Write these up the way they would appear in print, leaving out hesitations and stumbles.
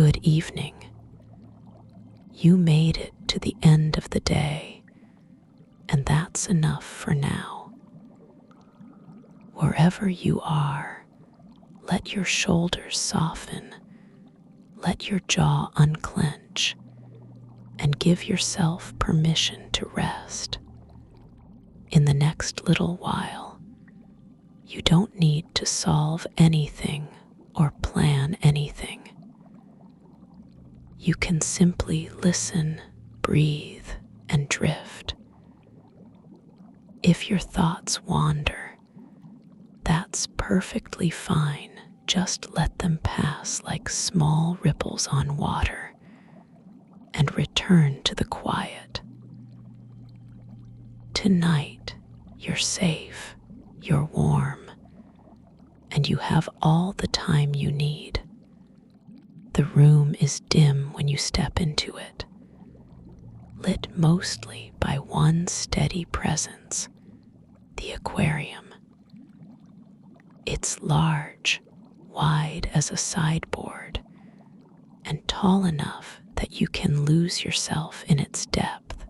good evening. You made it to the end of the day, and that's enough for now. Wherever you are, let your shoulders soften, let your jaw unclench, and give yourself permission to rest. In the next little while, you don't need to solve anything or plan anything. You can simply listen, breathe, and drift. If your thoughts wander, that's perfectly fine. Just let them pass like small ripples on water and return to the quiet. Tonight, you're safe, you're warm, and you have all the time you need. The room is dim when you step into it, lit mostly by one steady presence, the aquarium. It's large, wide as a sideboard, and tall enough that you can lose yourself in its depth.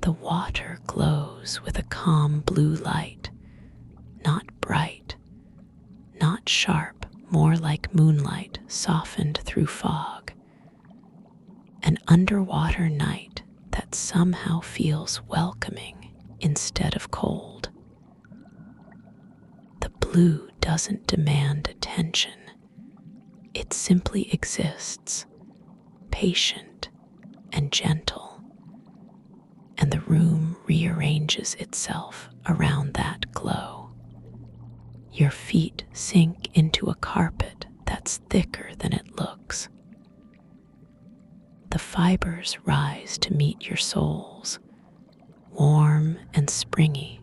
The water glows with a calm blue light, not bright, not sharp, more like moonlight softened through fog. An underwater night that somehow feels welcoming instead of cold. The blue doesn't demand attention. It simply exists, patient and gentle, and the room rearranges itself around that glow. Your feet sink into a carpet that's thicker than it looks. The fibers rise to meet your soles, warm and springy,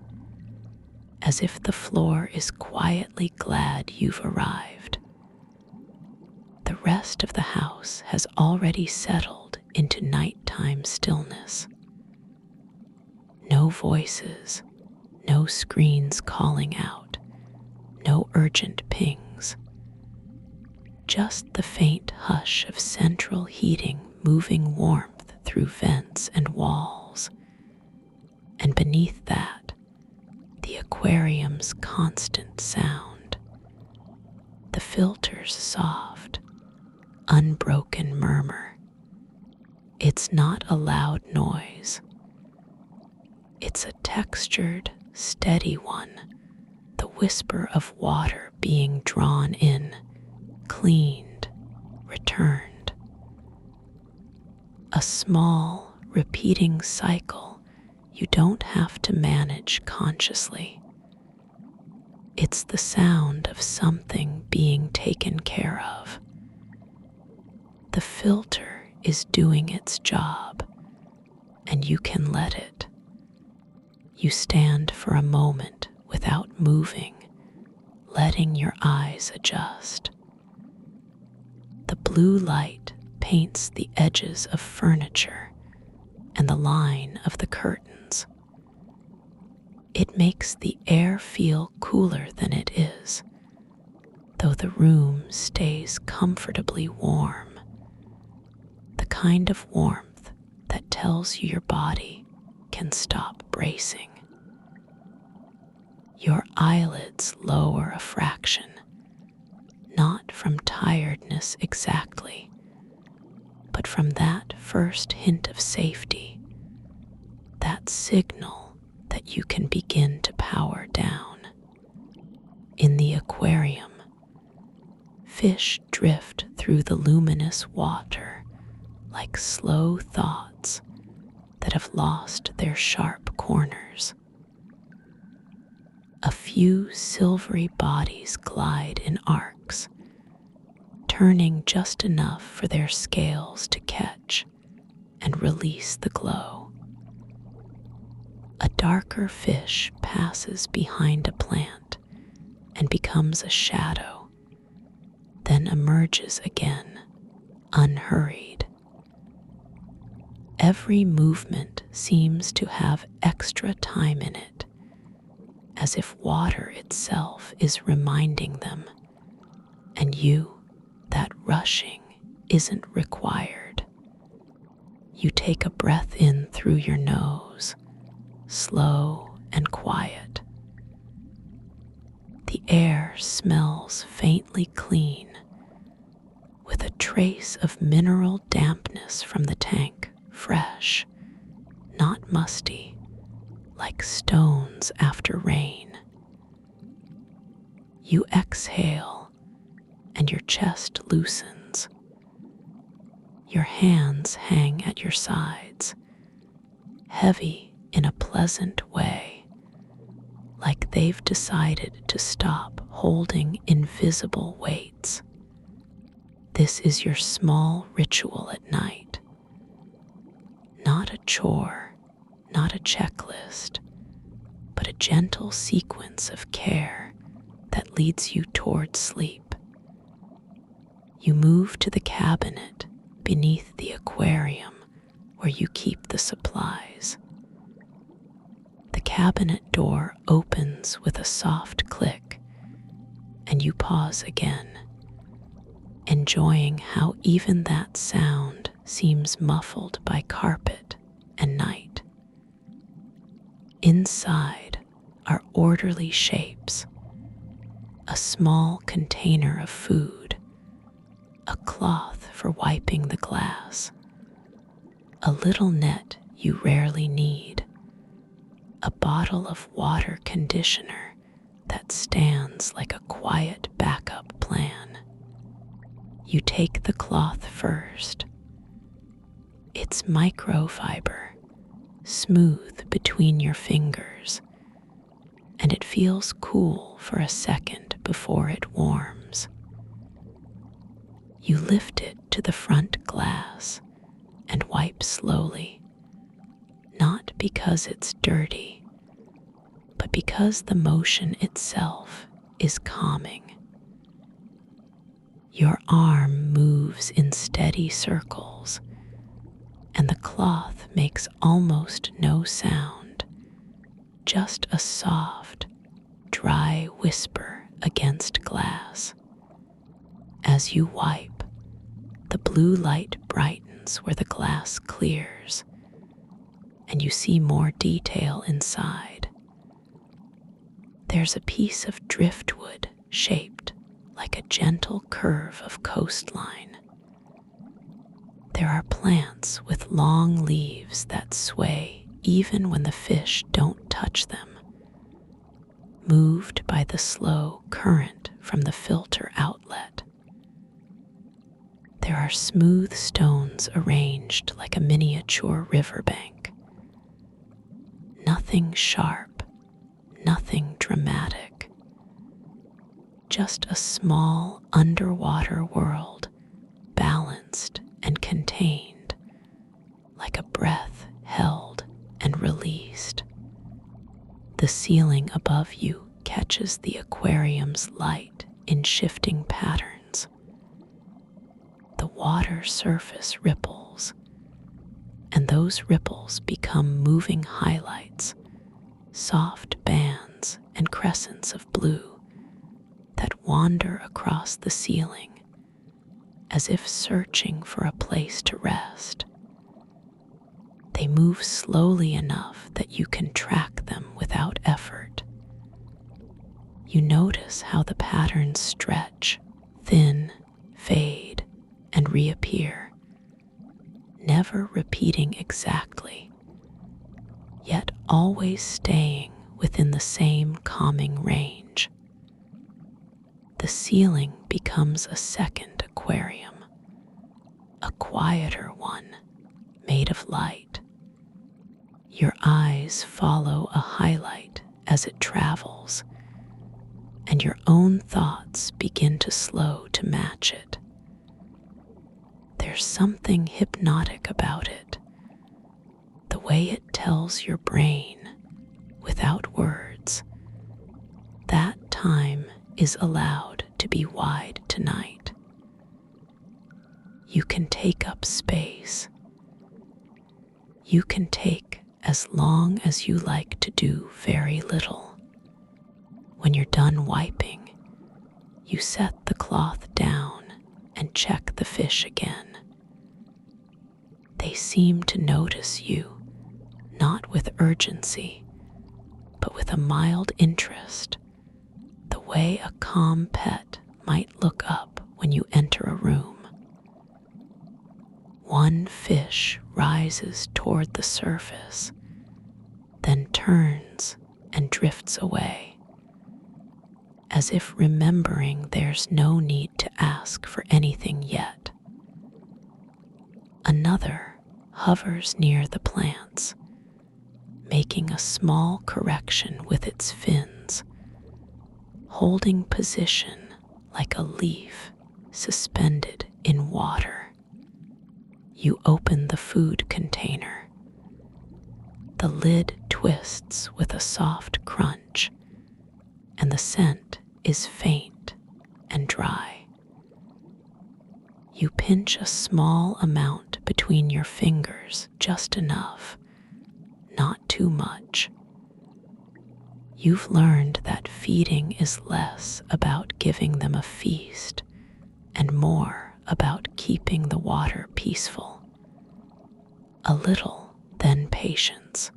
as if the floor is quietly glad you've arrived. The rest of the house has already settled into nighttime stillness. No voices, no screens calling out, no urgent pings. Just the faint hush of central heating moving warmth through vents and walls. And beneath that, the aquarium's constant sound. The filter's soft, unbroken murmur. It's not a loud noise. It's a textured, steady one, the whisper of water being drawn in, cleaned, returned. A small, repeating cycle you don't have to manage consciously. It's the sound of something being taken care of. The filter is doing its job, and you can let it. You stand for a moment without moving, letting your eyes adjust. The blue light paints the edges of furniture and the line of the curtains. It makes the air feel cooler than it is, though the room stays comfortably warm. The kind of warmth that tells you your body can stop bracing. Your eyelids lower a fraction, not from tiredness exactly, but from that first hint of safety, that signal that you can begin to power down. In the aquarium, fish drift through the luminous water like slow thoughts that have lost their sharp corners. A few silvery bodies glide in arcs, turning just enough for their scales to catch and release the glow. A darker fish passes behind a plant and becomes a shadow, then emerges again, unhurried. Every movement seems to have extra time in it, as if water itself is reminding them, and you, that rushing isn't required. You take a breath in through your nose, slow and quiet. The air smells faintly clean, with a trace of mineral dampness from the tank, fresh, not musty, like stones after rain. You exhale, and your chest loosens. Your hands hang at your sides, heavy in a pleasant way, like they've decided to stop holding invisible weights. This is your small ritual at night. Not a chore, not a checklist, but a gentle sequence of care that leads you toward sleep. You move to the cabinet beneath the aquarium where you keep the supplies. The cabinet door opens with a soft click, and you pause again, enjoying how even that sound seems muffled by carpet and night. Inside are orderly shapes: a small container of food, a cloth for wiping the glass, a little net you rarely need, a bottle of water conditioner that stands like a quiet backup plan. You take the cloth first. It's microfiber, smooth between your fingers, and it feels cool for a second before it warms. You lift it to the front glass and wipe slowly, not because it's dirty, but because the motion itself is calming. Your arm moves in steady circles, and the cloth makes almost no sound, just a soft, dry whisper against glass. As you wipe, the blue light brightens where the glass clears, and you see more detail inside. There's a piece of driftwood shaped like a gentle curve of coastline. There are plants with long leaves that sway even when the fish don't touch them, moved by the slow current from the filter outlet. There are smooth stones arranged like a miniature riverbank. Nothing sharp, nothing dramatic. Just a small underwater world, balanced and contained, like a breath held and released. The ceiling above you catches the aquarium's light in shifting patterns. The water surface ripples, and those ripples become moving highlights, soft bands and crescents of blue that wander across the ceiling as if searching for a place to rest. They move slowly enough that you can track them without effort. You notice how the patterns stretch, thin, fade, and reappear, never repeating exactly, yet always staying within the same calming range. The ceiling becomes a second aquarium, a quieter one made of light. Your eyes follow a highlight as it travels, and your own thoughts begin to slow to match it. There's something hypnotic about it, the way it tells your brain, without words, that time is allowed to be wide tonight. You can take up space. You can take as long as you like to do very little. When you're done wiping, you set the cloth down and check the fish again. They seem to notice you, not with urgency, but with a mild interest, the way a calm pet might look up when you enter a room. One fish rises toward the surface, then turns and drifts away, as if remembering there's no need to ask for anything yet. Another hovers near the plants, making a small correction with its fins, holding position like a leaf suspended in water. You open the food container. The lid twists with a soft crunch, and the scent is faint and dry. You pinch a small amount between your fingers, just enough, not too much. You've learned that feeding is less about giving them a feast and more about keeping the water peaceful. A little, then patience.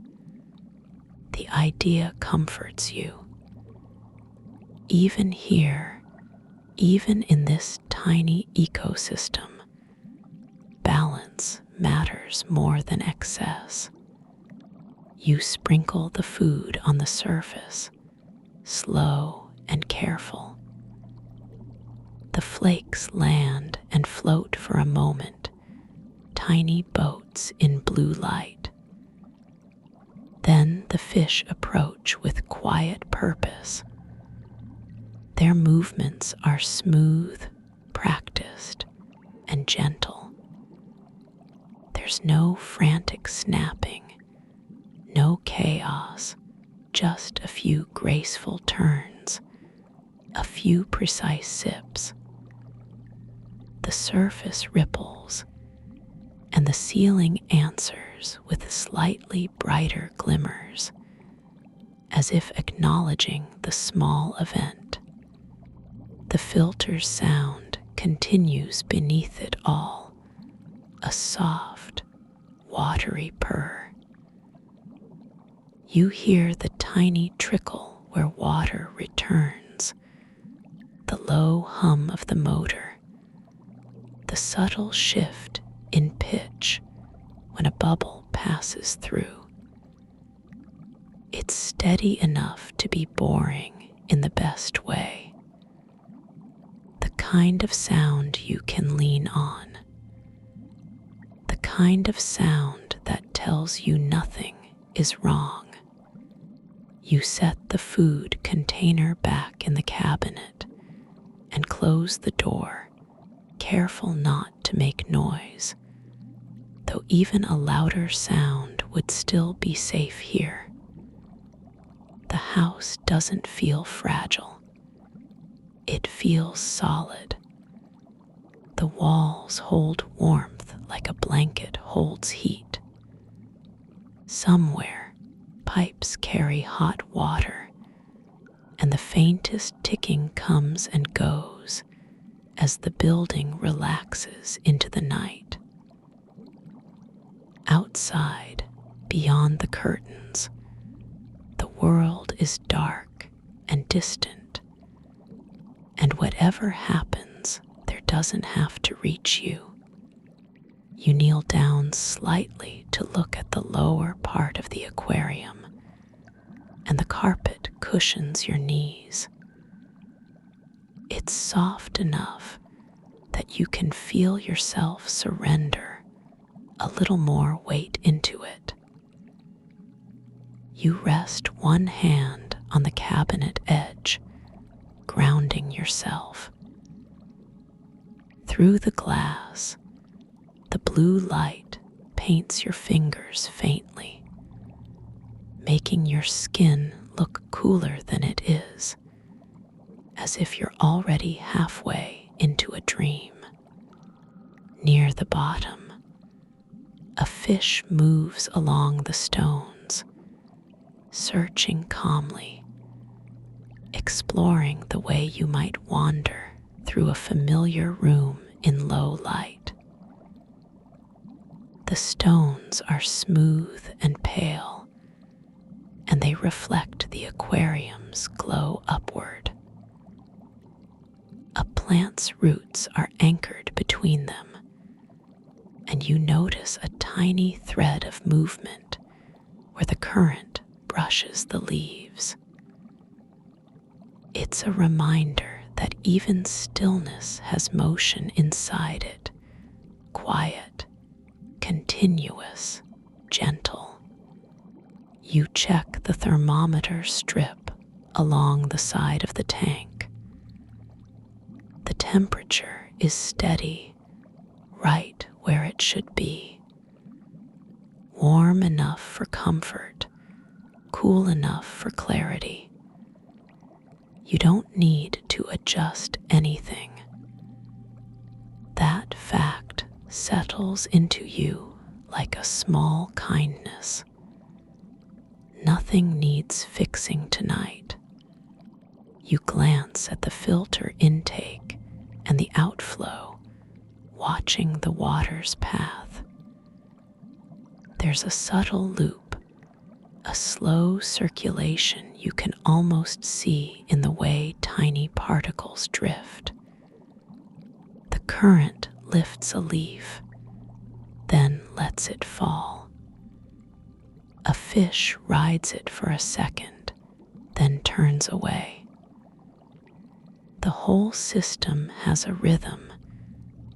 The idea comforts you. Even here, even in this tiny ecosystem, balance matters more than excess. You sprinkle the food on the surface, slow and careful. The flakes land and float for a moment, tiny boats in blue light. Then the fish approach with quiet purpose. Their movements are smooth, practiced, and gentle. There's no frantic snapping, no chaos, just a few graceful turns, a few precise sips. The surface ripples, and the ceiling answers with slightly brighter glimmers, as if acknowledging the small event. The filter's sound continues beneath it all, a soft, watery purr. You hear the tiny trickle where water returns, the low hum of the motor, the subtle shift in pitch when a bubble passes through. It's steady enough to be boring in the best way. The kind of sound you can lean on. The kind of sound that tells you nothing is wrong. You set the food container back in the cabinet and close the door, careful not to make noise, though even a louder sound would still be safe here. The house doesn't feel fragile. It feels solid. The walls hold warmth like a blanket holds heat. Somewhere, pipes carry hot water, and the faintest ticking comes and goes as the building relaxes into the night. Outside, beyond the curtains, the world is dark and distant, and whatever happens, there doesn't have to reach you. You kneel down slightly to look at the lower part of the aquarium, and the carpet cushions your knees. It's soft enough that you can feel yourself surrender a little more weight into it. You rest one hand on the cabinet edge, grounding yourself. Through the glass, the blue light paints your fingers faintly, making your skin look cooler than it is, as if you're already halfway into a dream. Near the bottom, a fish moves along the stones, searching calmly, exploring the way you might wander through a familiar room in low light. The stones are smooth and pale, and they reflect the aquarium's glow upward. A plant's roots are anchored between them, and you notice a tiny thread of movement where the current brushes the leaves. It's a reminder that even stillness has motion inside it, quiet, continuous, gentle. You check the thermometer strip along the side of the tank. The temperature is steady, right where it should be. Warm enough for comfort, cool enough for clarity. You don't need to adjust anything. That fact settles into you like a small kindness. Nothing needs fixing tonight. You glance at the filter intake and the outflow, watching the water's path. There's a subtle loop, a slow circulation you can almost see in the way tiny particles drift. The current lifts a leaf, then lets it fall. A fish rides it for a second, then turns away. The whole system has a rhythm,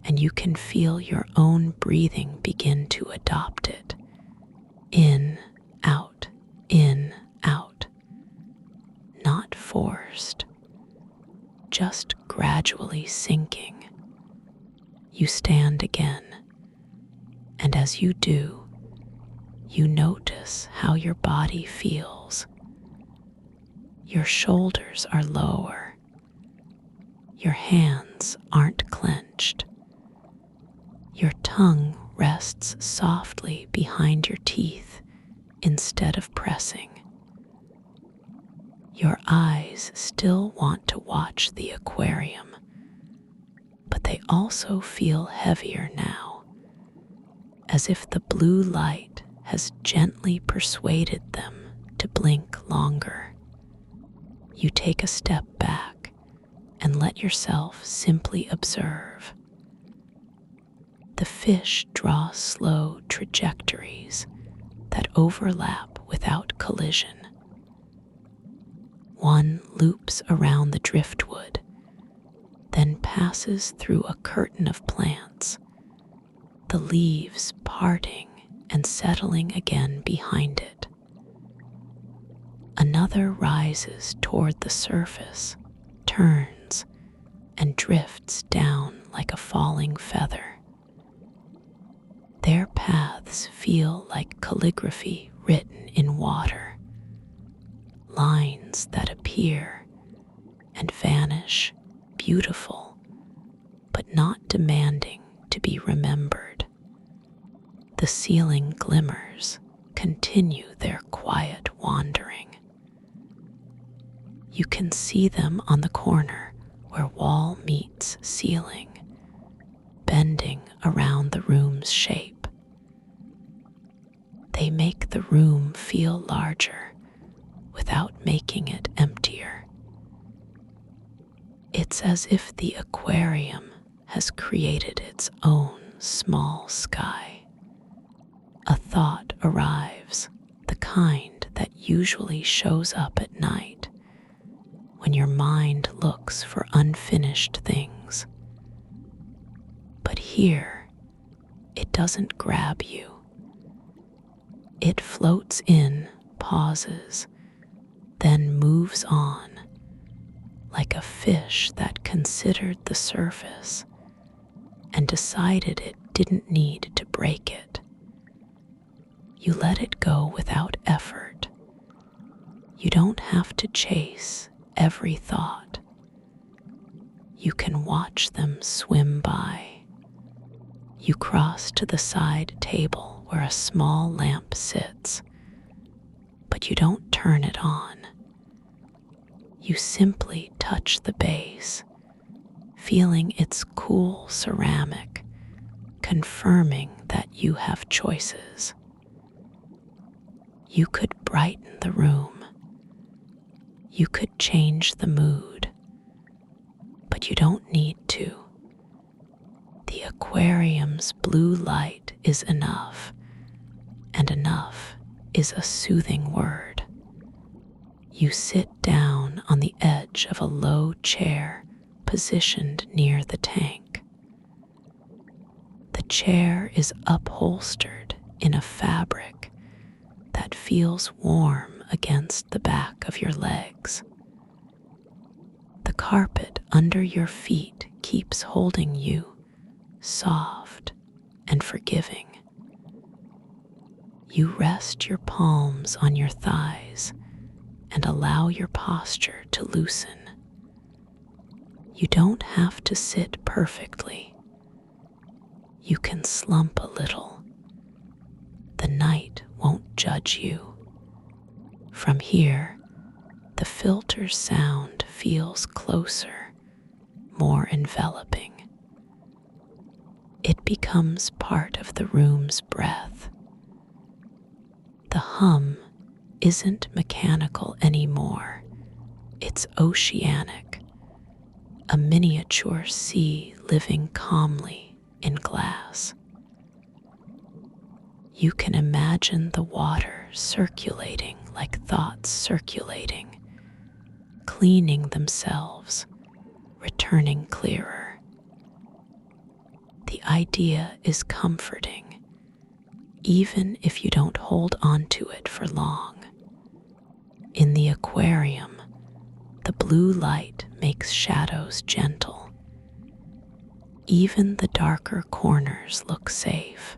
and you can feel your own breathing begin to adopt it. In, out, in, out. Not forced, just gradually sinking. You stand again, and as you do, you notice how your body feels. Your shoulders are lower. Your hands aren't clenched. Your tongue rests softly behind your teeth instead of pressing. Your eyes still want to watch the aquarium, but they also feel heavier now, as if the blue light has gently persuaded them to blink longer. You take a step back and let yourself simply observe. The fish draw slow trajectories that overlap without collision. One loops around the driftwood, then passes through a curtain of plants, the leaves parting and settling again behind it. Another rises toward the surface, turns, and drifts down like a falling feather. Their paths feel like calligraphy written in water, lines that appear and vanish, beautiful, but not demanding to be remembered. The ceiling glimmers continue their quiet wandering. You can see them on the corner where wall meets ceiling, bending around the room's shape. They make the room feel larger without making it emptier. It's as if the aquarium has created its own small sky. A thought arrives, the kind that usually shows up at night when your mind looks for unfinished things. But here, it doesn't grab you. It floats in, pauses, then moves on, like a fish that considered the surface and decided it didn't need to break it. You let it go without effort. You don't have to chase every thought. You can watch them swim by. You cross to the side table where a small lamp sits, but you don't turn it on. You simply touch the base, feeling its cool ceramic, confirming that you have choices. You could brighten the room. You could change the mood, but you don't need to. The aquarium's blue light is enough, and enough is a soothing word. You sit down on the edge of a low chair positioned near the tank. The chair is upholstered in a fabric that feels warm against the back of your legs. The carpet under your feet keeps holding you, soft and forgiving. You rest your palms on your thighs and allow your posture to loosen. You don't have to sit perfectly. You can slump a little. The night won't judge you. From here, the filter's sound feels closer, more enveloping. It becomes part of the room's breath. The hum isn't mechanical anymore. It's oceanic, a miniature sea living calmly in glass. You can imagine the water circulating like thoughts circulating, cleaning themselves, returning clearer. The idea is comforting, even if you don't hold on to it for long. In the aquarium, the blue light makes shadows gentle. Even the darker corners look safe.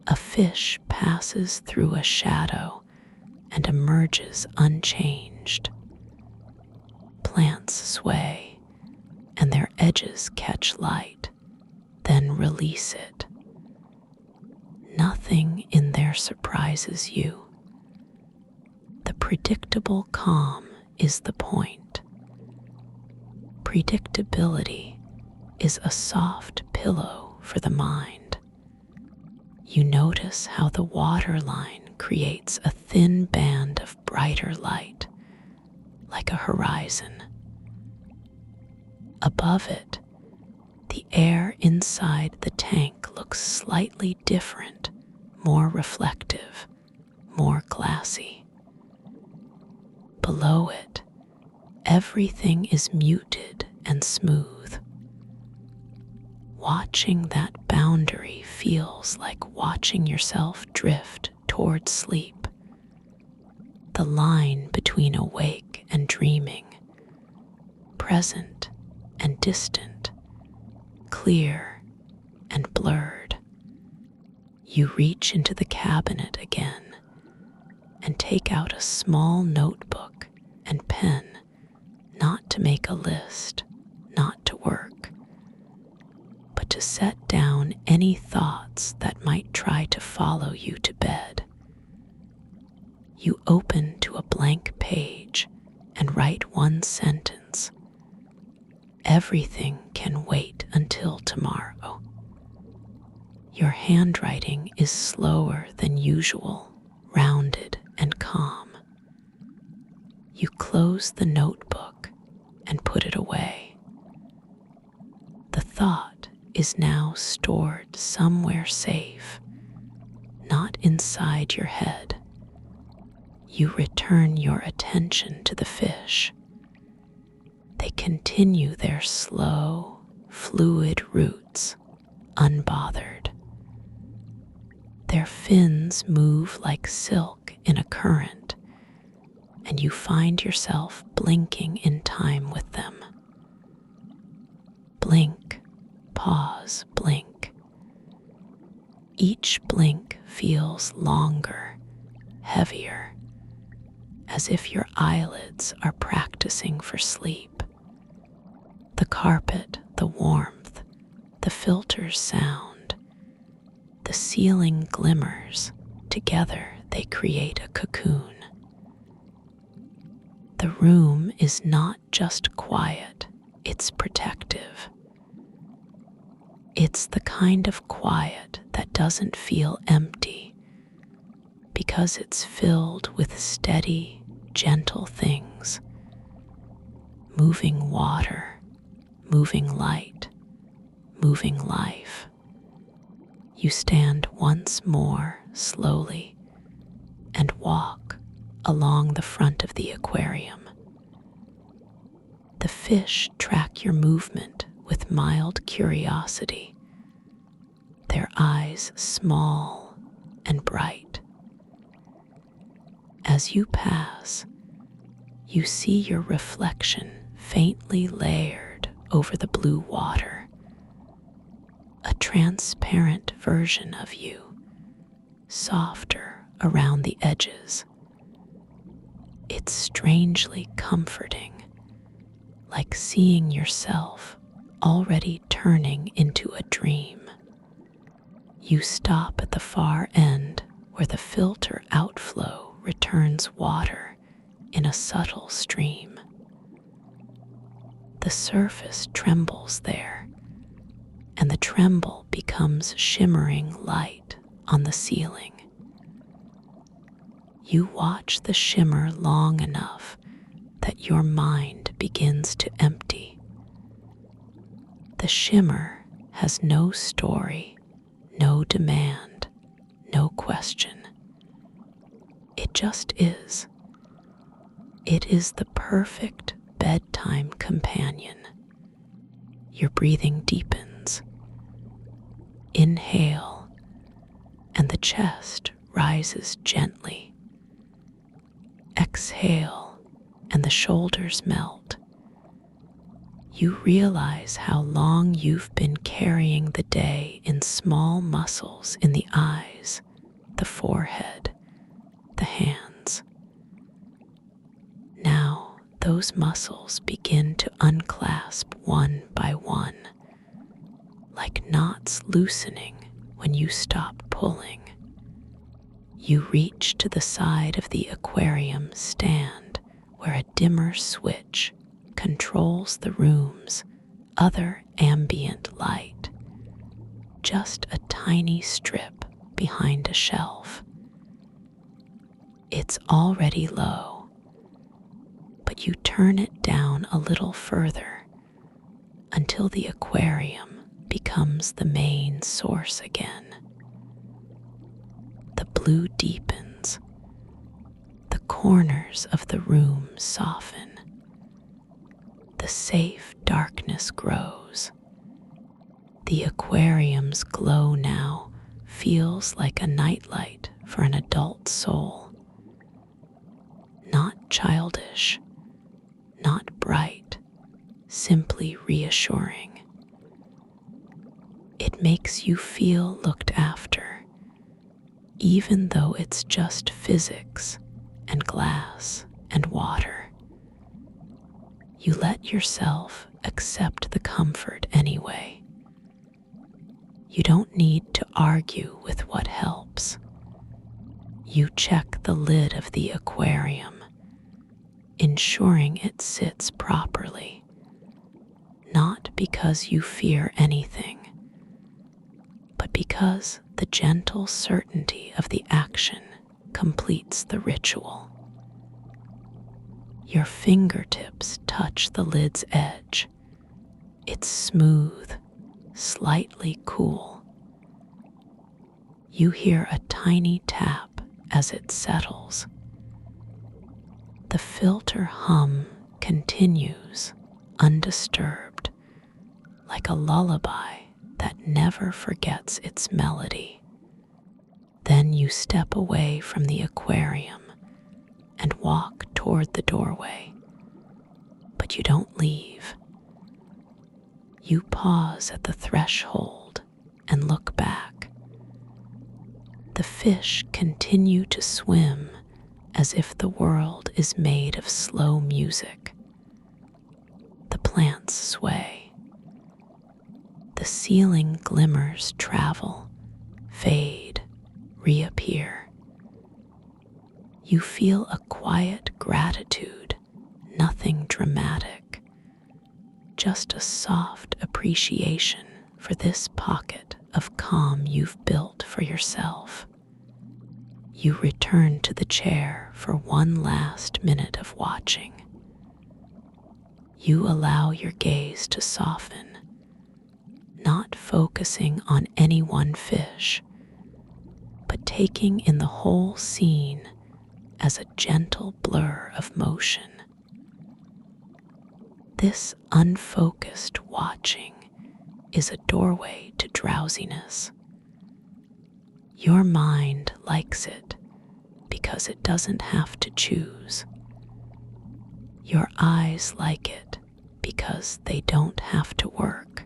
A fish passes through a shadow and emerges unchanged. Plants sway, and their edges catch light, then release it. Nothing in there surprises you. The predictable calm is the point. Predictability is a soft pillow for the mind. You notice how the waterline creates a thin band of brighter light, like a horizon. Above it, the air inside the tank looks slightly different, more reflective, more glassy. Below it, everything is muted and smooth. Watching that boundary feels like watching yourself drift toward sleep. The line between awake and dreaming, present and distant, clear and blurred. You reach into the cabinet again and take out a small notebook and pen, not to make a list, not to work, but to set down any thoughts that might try to follow you to bed. You open to a blank page and write one sentence. Everything can wait until tomorrow. Your handwriting is slower than usual, rounded and calm. You close the notebook and put it away. The thought is now stored somewhere safe, not inside your head. You return your attention to the fish. They continue their slow, fluid routes, unbothered. Their fins move like silk in a current, and you find yourself blinking in time with them. Blink, pause, blink. Each blink feels longer, heavier, as if your eyelids are practicing for sleep. The carpet, the warmth, the filter's sound, the ceiling glimmers, together they create a cocoon. The room is not just quiet, it's protective. It's the kind of quiet that doesn't feel empty because it's filled with steady, gentle things. Moving water, moving light, moving life. You stand once more slowly and walk along the front of the aquarium. The fish track your movement with mild curiosity, their eyes small and bright. As you pass, you see your reflection faintly layered over the blue water, a transparent version of you, softer around the edges. It's strangely comforting, like seeing yourself already turning into a dream. You stop at the far end where the filter outflow returns water in a subtle stream. The surface trembles there, and the tremble becomes shimmering light on the ceiling. You watch the shimmer long enough that your mind begins to empty. The shimmer has no story, no demand, no question. It just is. It is the perfect bedtime companion. Your breathing deepens. Inhale, and the chest rises gently. Exhale, and the shoulders melt. You realize how long you've been carrying the day in small muscles in the eyes, the forehead, the hands. Now those muscles begin to unclasp one by one, like knots loosening when you stop pulling. You reach to the side of the aquarium stand where a dimmer switch controls the room's other ambient light, just a tiny strip behind a shelf. It's already low, but you turn it down a little further until the aquarium becomes the main source again. The blue deepens. The corners of the room soften. The safe darkness grows. The aquarium's glow now feels like a nightlight for an adult soul. Not childish, not bright, simply reassuring. It makes you feel looked after, even though it's just physics and glass and water. You let yourself accept the comfort anyway. You don't need to argue with what helps. You check the lid of the aquarium, ensuring it sits properly, not because you fear anything, but because the gentle certainty of the action completes the ritual. Your fingertips touch the lid's edge. It's smooth, slightly cool. You hear a tiny tap as it settles. The filter hum continues, undisturbed, like a lullaby that never forgets its melody. Then you step away from the aquarium and walk toward the doorway, but you don't leave. You pause at the threshold and look back. The fish continue to swim as if the world is made of slow music. The plants sway. The ceiling glimmers travel, fade, reappear. You feel a quiet gratitude, nothing dramatic, just a soft appreciation for this pocket of calm you've built for yourself. You return to the chair for one last minute of watching. You allow your gaze to soften, not focusing on any one fish, but taking in the whole scene as a gentle blur of motion. This unfocused watching is a doorway to drowsiness. Your mind likes it because it doesn't have to choose. Your eyes like it because they don't have to work.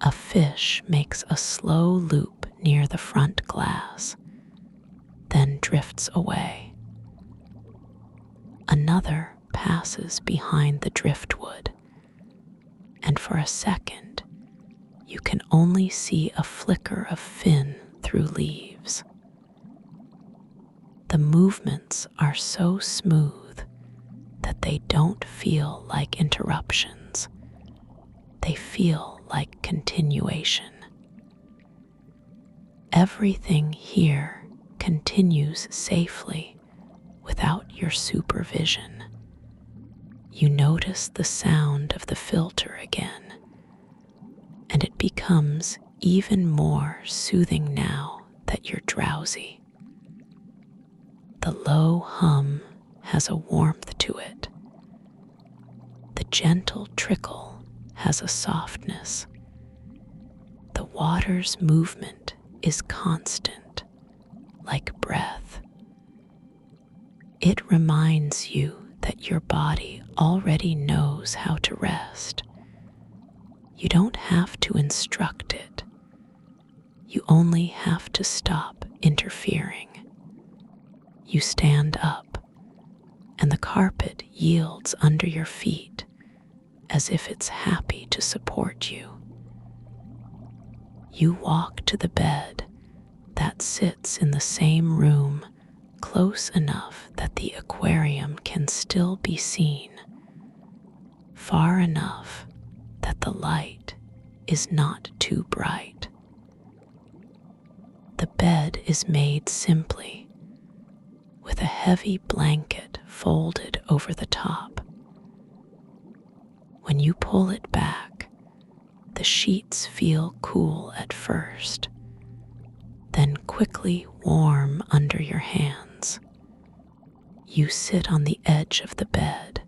A fish makes a slow loop near the front glass, then drifts away. Another passes behind the driftwood, and for a second, you can only see a flicker of fin through leaves. The movements are so smooth that they don't feel like interruptions. They feel like continuation. Everything here continues safely without your supervision. You notice the sound of the filter again, and it becomes even more soothing now that you're drowsy. The low hum has a warmth to it. The gentle trickle has a softness. The water's movement is constant, like breath. It reminds you that your body already knows how to rest. You don't have to instruct it. You only have to stop interfering. You stand up, and the carpet yields under your feet as if it's happy to support you. You walk to the bed that sits in the same room, close enough that the aquarium can still be seen, far enough that the light is not too bright. The bed is made simply, with a heavy blanket folded over the top. When you pull it back, the sheets feel cool at first, then quickly warm under your hands. You sit on the edge of the bed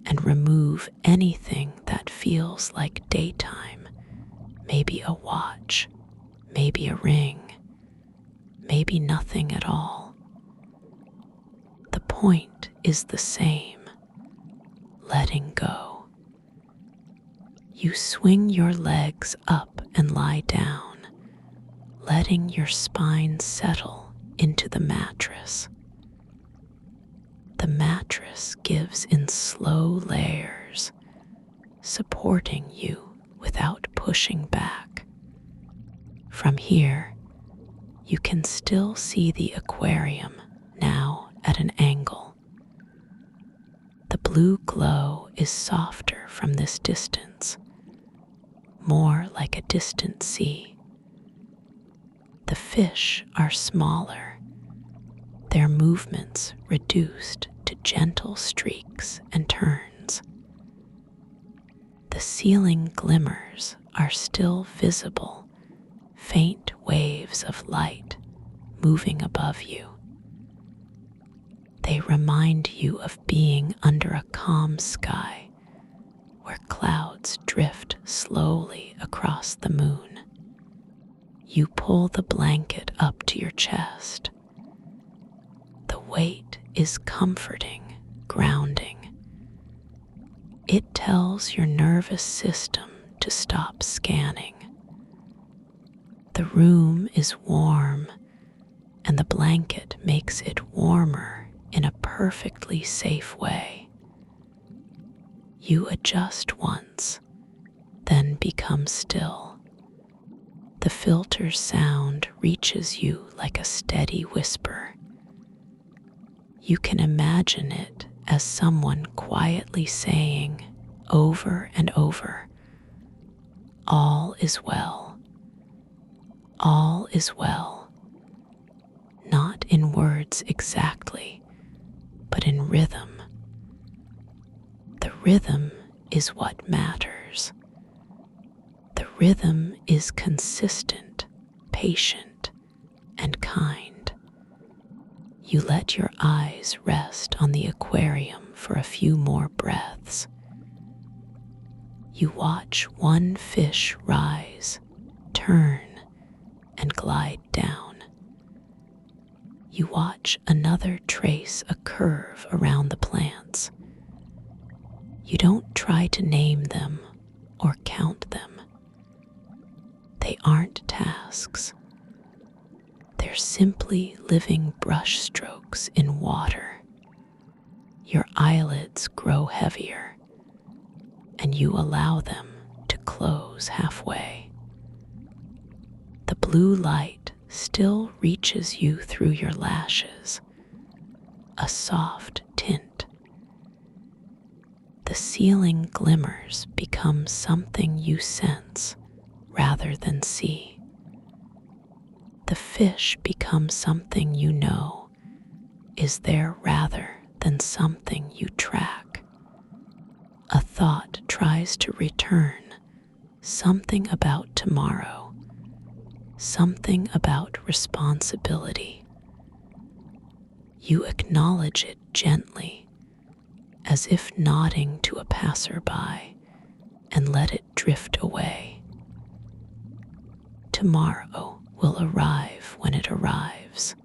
and remove anything that feels like daytime, maybe a watch, maybe a ring, maybe nothing at all. The point is the same, letting go. You swing your legs up and lie down, letting your spine settle into the mattress. The mattress gives in slow layers, supporting you without pushing back. From here, you can still see the aquarium now at an angle. The blue glow is softer from this distance, more like a distant sea. The fish are smaller, their movements reduced to gentle streaks and turns. The ceiling glimmers are still visible, faint waves of light moving above you. They remind you of being under a calm sky where clouds drift slowly across the moon. You pull the blanket up to your chest. The weight is comforting, grounding. It tells your nervous system to stop scanning. The room is warm, and the blanket makes it warmer in a perfectly safe way. You adjust once, then become still. The filter's sound reaches you like a steady whisper. You can imagine it as someone quietly saying, over and over, all is well, all is well, not in words exactly, but in rhythm. The rhythm is what matters. The rhythm is consistent, patient, and kind. You let your eyes rest on the aquarium for a few more breaths. You watch one fish rise, turn, and glide down. You watch another trace a curve around the plants. You don't try to name them or count them. They aren't tasks. They're simply living brush strokes in water. Your eyelids grow heavier, and you allow them to close halfway. The blue light still reaches you through your lashes, a soft tint. The ceiling glimmers become something you sense rather than see. The fish becomes something you know is there rather than something you track. A thought tries to return, something about tomorrow, something about responsibility. You acknowledge it gently, as if nodding to a passerby, and let it drift away. Tomorrow will arrive when it arrives.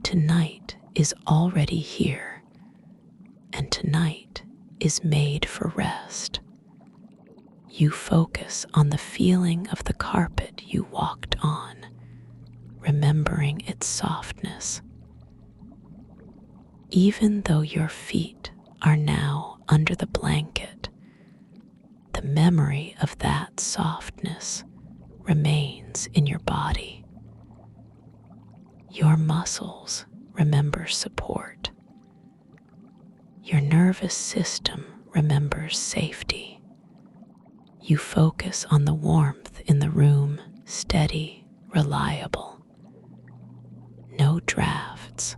Tonight is already here, and tonight is made for rest. You focus on the feeling of the carpet you walked on, remembering its softness. Even though your feet are now under the blanket, the memory of that softness remains in your body. Your muscles remember support. Your nervous system remembers safety. You focus on the warmth in the room, steady, reliable. No drafts,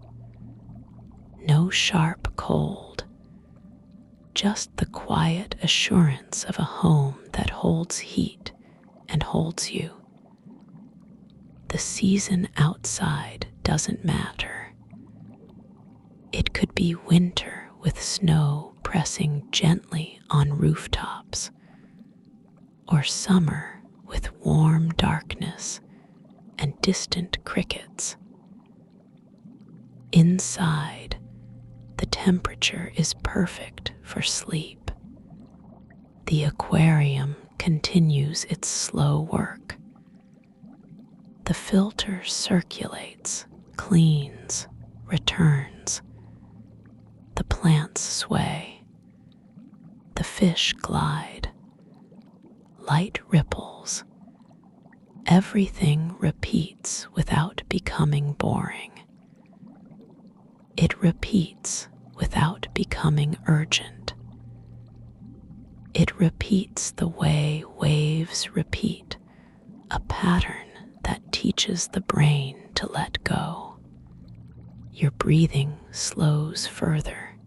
no sharp cold, just the quiet assurance of a home that holds heat and holds you. The season outside doesn't matter. It could be winter with snow pressing gently on rooftops, or summer with warm darkness and distant crickets. Inside, the temperature is perfect for sleep. The aquarium continues its slow work. The filter circulates, cleans, returns. The plants sway. The fish glide. Light ripples. Everything repeats without becoming boring. It repeats without becoming urgent. It repeats the way waves repeat, a pattern that teaches the brain to let go. Your breathing slows further.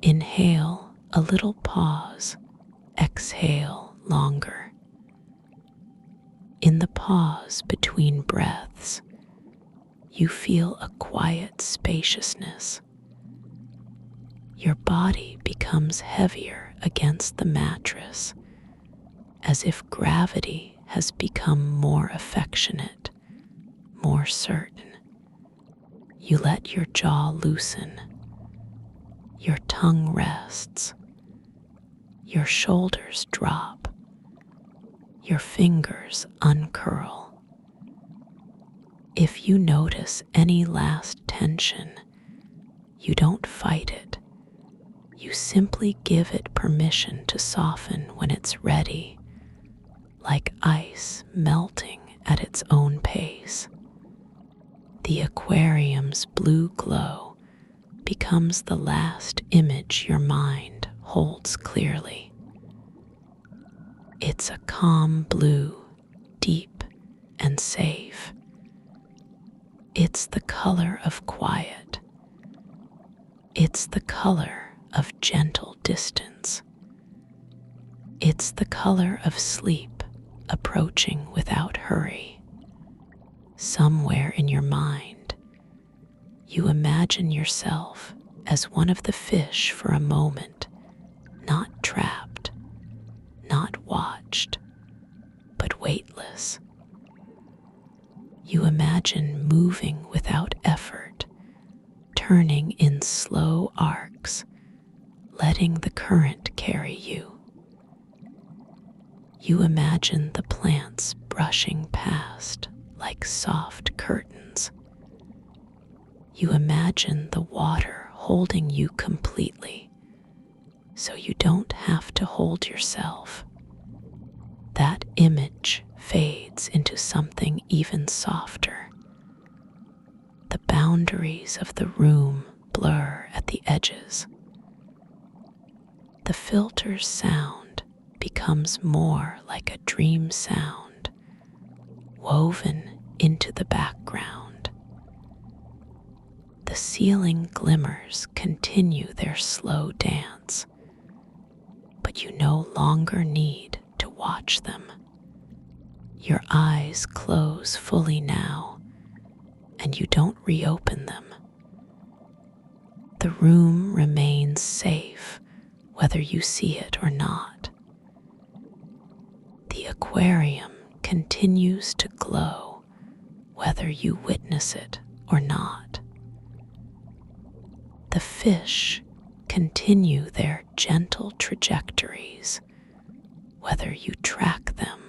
Inhale a little pause, exhale longer. In the pause between breaths, you feel a quiet spaciousness. Your body becomes heavier against the mattress, as if gravity has become more affectionate, more certain. You let your jaw loosen. Your tongue rests. Your shoulders drop. Your fingers uncurl. If you notice any last tension, you don't fight it. You simply give it permission to soften when it's ready, like ice melting at its own pace. The aquarium's blue glow becomes the last image your mind holds clearly. It's a calm blue, deep and safe. It's the color of quiet. It's the color of gentle distance. It's the color of sleep approaching without hurry. Somewhere in your mind, you imagine yourself as one of the fish for a moment, not trapped, not watched, but weightless. You imagine moving without effort, turning in slow arcs, letting the current carry you. You imagine the plants brushing past like soft curtains. You imagine the water holding you completely, so you don't have to hold yourself. That image fades into something even softer. The boundaries of the room blur at the edges. The filter's sound becomes more like a dream sound, woven into the background. The ceiling glimmers continue their slow dance, but you no longer need to watch them. Your eyes close fully now, and you don't reopen them. The room remains safe, whether you see it or not. The aquarium continues to glow, whether you witness it or not. The fish continue their gentle trajectories, whether you track them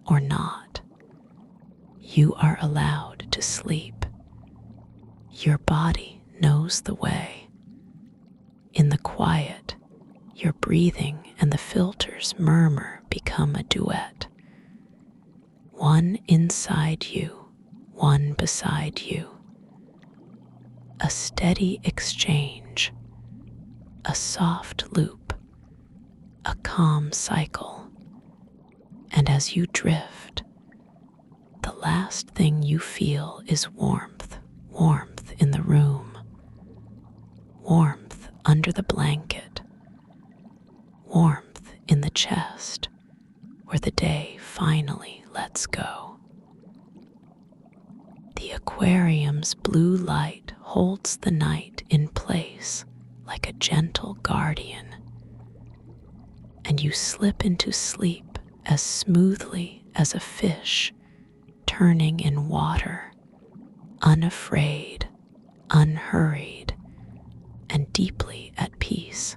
or not. You are allowed to sleep. Your body knows the way. In the quiet, your breathing and the filter's murmur become a duet. One inside you, one beside you. A steady exchange, a soft loop, a calm cycle. And as you drift, the last thing you feel is warmth, warmth in the room, warmth under the blanket, warmth in the chest where the day finally lets go. The aquarium's blue light holds the night in place like a gentle guardian, and you slip into sleep as smoothly as a fish turning in water, unafraid, unhurried, and deeply at peace.